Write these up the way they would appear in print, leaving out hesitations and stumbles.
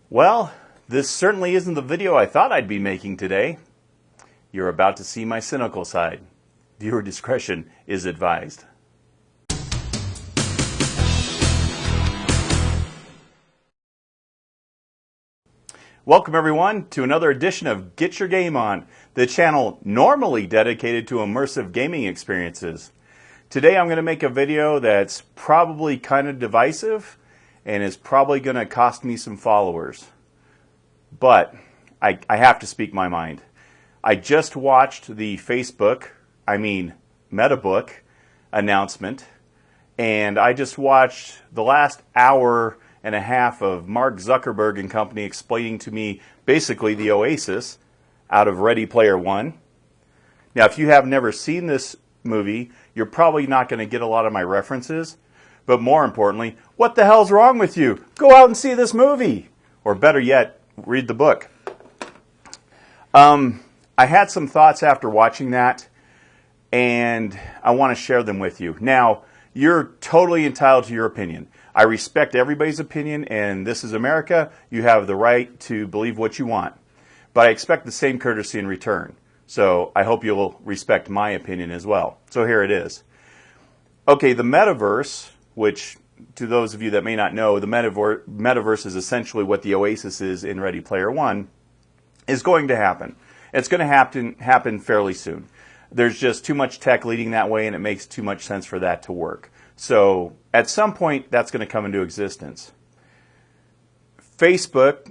Well, this certainly isn't the video I thought I'd be making today. You're about to see my cynical side. Viewer discretion is advised. Welcome everyone to another edition of Get Your Game On, the channel normally dedicated to immersive gaming experiences. Today I'm going to make a video that's probably kind of divisive and is probably going to cost me some followers. But I have to speak my mind. I just watched the MetaBook announcement, and I just watched the last hour and a half of Mark Zuckerberg and company explaining to me basically the Oasis out of Ready Player One. Now, if you have never seen this movie, you're probably not going to get a lot of my references. But more importantly, what the hell's wrong with you? Go out and see this movie. Or better yet, read the book. I had some thoughts after watching that, and I want to share them with you. Now, you're totally entitled to your opinion. I respect everybody's opinion, and this is America. You have the right to believe what you want. But I expect the same courtesy in return. So I hope you'll respect my opinion as well. So here it is. Okay, the metaverse, which to those of you that may not know, the metaverse is essentially what the Oasis is in Ready Player One, is going to happen. It's going to happen fairly soon. There's just too much tech leading that way, and it makes too much sense for that to work. So at some point, that's going to come into existence. MetaBook,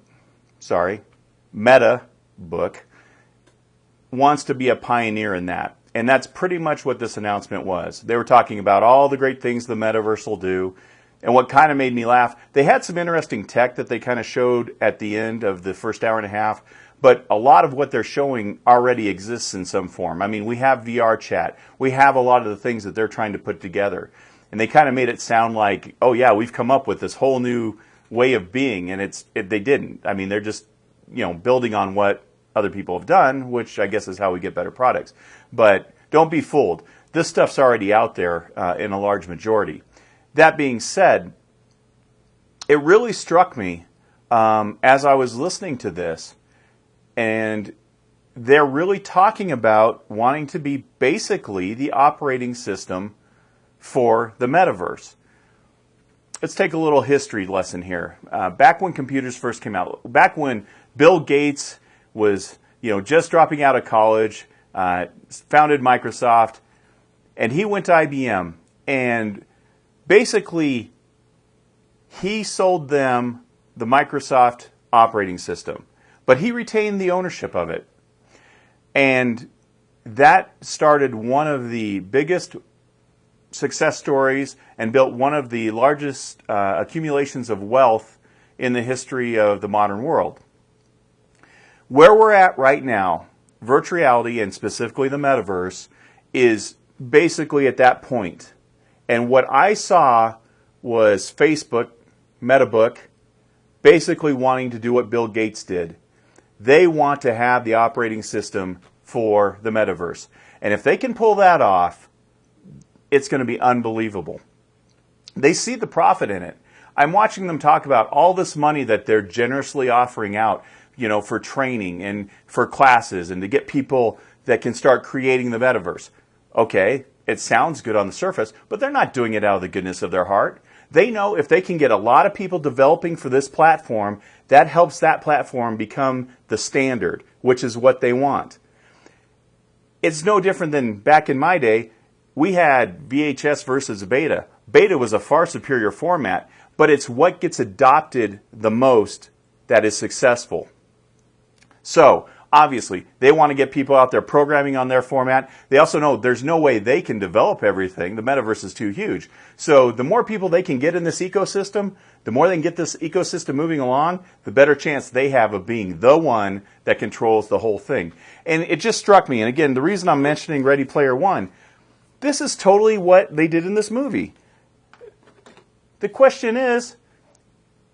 wants to be a pioneer in that. And that's pretty much what this announcement was. They were talking about all the great things the metaverse will do. And what kind of made me laugh, they had some interesting tech that they kind of showed at the end of the first hour and a half. But a lot of what they're showing already exists in some form. I mean, we have VR chat. We have a lot of the things that they're trying to put together. And they kind of made it sound like, oh yeah, we've come up with this whole new way of being. And they didn't. I mean, they're just, building on what other people have done, which I guess is how we get better products. But don't be fooled. This stuff's already out there in a large majority. That being said, it really struck me as I was listening to this, and they're really talking about wanting to be basically the operating system for the metaverse. Let's take a little history lesson here. Back when computers first came out, back when Bill Gates was just dropping out of college, founded Microsoft, and he went to IBM, and basically he sold them the Microsoft operating system, but he retained the ownership of it. And that started one of the biggest success stories and built one of the largest accumulations of wealth in the history of the modern world. Where we're at right now, virtual reality and specifically the metaverse is basically at that point. And what I saw was MetaBook, basically wanting to do what Bill Gates did. They want to have the operating system for the metaverse. And if they can pull that off, it's going to be unbelievable. They see the profit in it. I'm watching them talk about all this money that they're generously offering out, for training and for classes and to get people that can start creating the metaverse. Okay, it sounds good on the surface, but they're not doing it out of the goodness of their heart. They know if they can get a lot of people developing for this platform, that helps that platform become the standard, which is what they want. It's no different than back in my day. We had VHS versus Beta. Beta was a far superior format, but it's what gets adopted the most that is successful. So, obviously, they want to get people out there programming on their format. They also know there's no way they can develop everything. The metaverse is too huge. So the more people they can get in this ecosystem, the more they can get this ecosystem moving along, the better chance they have of being the one that controls the whole thing. And it just struck me, and again, the reason I'm mentioning Ready Player One, this is totally what they did in this movie. The question is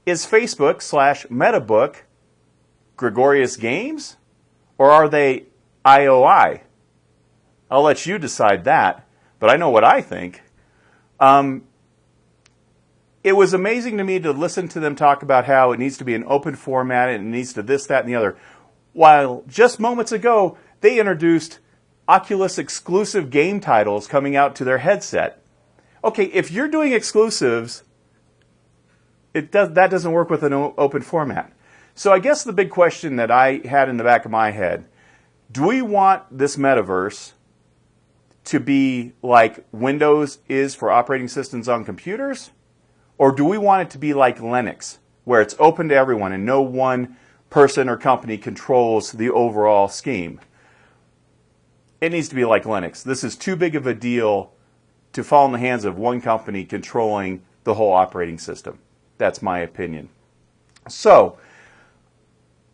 Facebook/MetaBook Gregorious Games, or are they IOI? I'll let you decide that, but I know what I think. it was amazing to me to listen to them talk about how it needs to be an open format and it needs to this, that, and the other. While just moments ago, they introduced Oculus exclusive game titles coming out to their headset. Okay, if you're doing exclusives, that doesn't work with an open format. So I guess the big question that I had in the back of my head, do we want this metaverse to be like Windows is for operating systems on computers? Or do we want it to be like Linux, where it's open to everyone and no one person or company controls the overall scheme? It needs to be like Linux. This is too big of a deal to fall in the hands of one company controlling the whole operating system. That's my opinion. So,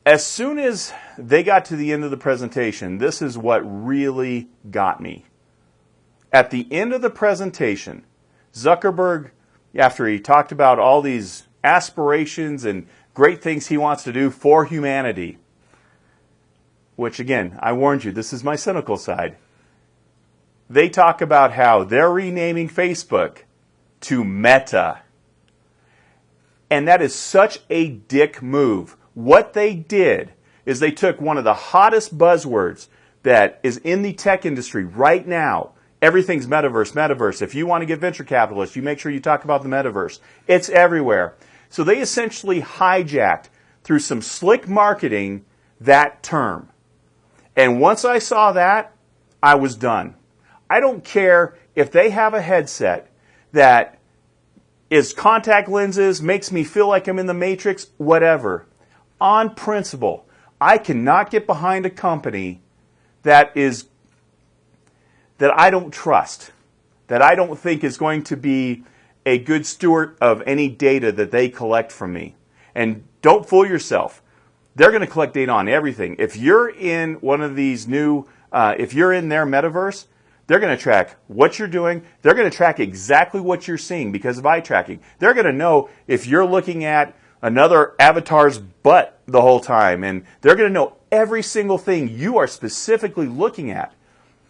as soon as they got to the end of the presentation, this is what really got me. At the end of the presentation, Zuckerberg, after he talked about all these aspirations and great things he wants to do for humanity, which again, I warned you, this is my cynical side. They talk about how they're renaming Facebook to Meta. And that is such a dick move. What they did is they took one of the hottest buzzwords that is in the tech industry right now. Everything's metaverse, metaverse. If you want to get venture capitalists, you make sure you talk about the metaverse. It's everywhere. So they essentially hijacked, through some slick marketing, that term. And once I saw that, I was done. I don't care if they have a headset that is contact lenses, makes me feel like I'm in the Matrix, whatever. On principle, I cannot get behind a company that I don't trust, that I don't think is going to be a good steward of any data that they collect from me. And don't fool yourself. They're going to collect data on everything. If you're in one of these if you're in their metaverse, they're going to track what you're doing. They're going to track exactly what you're seeing because of eye tracking. They're going to know if you're looking at another avatar's butt the whole time. And they're going to know every single thing you are specifically looking at.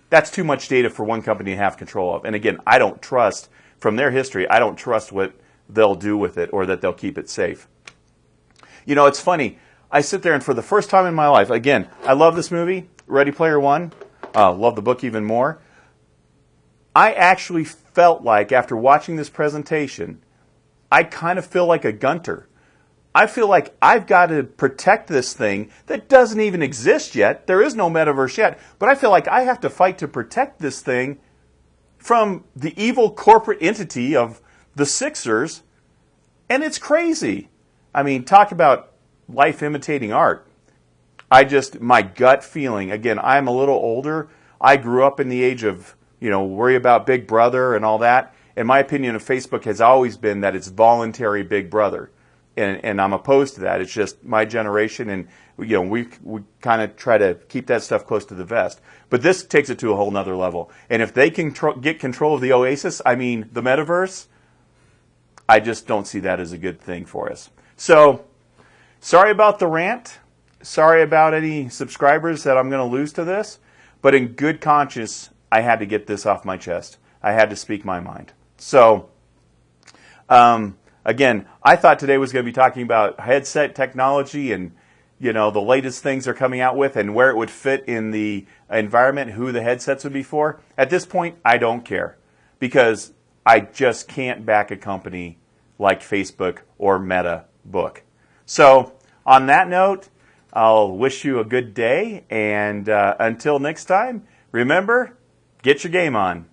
That's too much data for one company to have control of. And again, I don't trust, from their history, I don't trust what they'll do with it or that they'll keep it safe. You know, it's funny. I sit there and for the first time in my life, again, I love this movie, Ready Player One. Love the book even more. I actually felt like, after watching this presentation, I kind of feel like a Gunter. I feel like I've got to protect this thing that doesn't even exist yet. There is no metaverse yet. But I feel like I have to fight to protect this thing from the evil corporate entity of the Sixers. And it's crazy. I mean, talk about life imitating art. My gut feeling, again, I'm a little older. I grew up in the age of, worry about Big Brother and all that. And my opinion of Facebook has always been that it's voluntary Big Brother. And I'm opposed to that. It's just my generation, and we kind of try to keep that stuff close to the vest. But this takes it to a whole nother level. And if they can get control of the Oasis, the metaverse, I just don't see that as a good thing for us. So, sorry about the rant. Sorry about any subscribers that I'm going to lose to this. But in good conscience, I had to get this off my chest. I had to speak my mind. So, again, I thought today was going to be talking about headset technology and, the latest things they're coming out with and where it would fit in the environment, who the headsets would be for. At this point, I don't care because I just can't back a company like Facebook or Meta book. So, on that note, I'll wish you a good day. And until next time, remember, get your game on.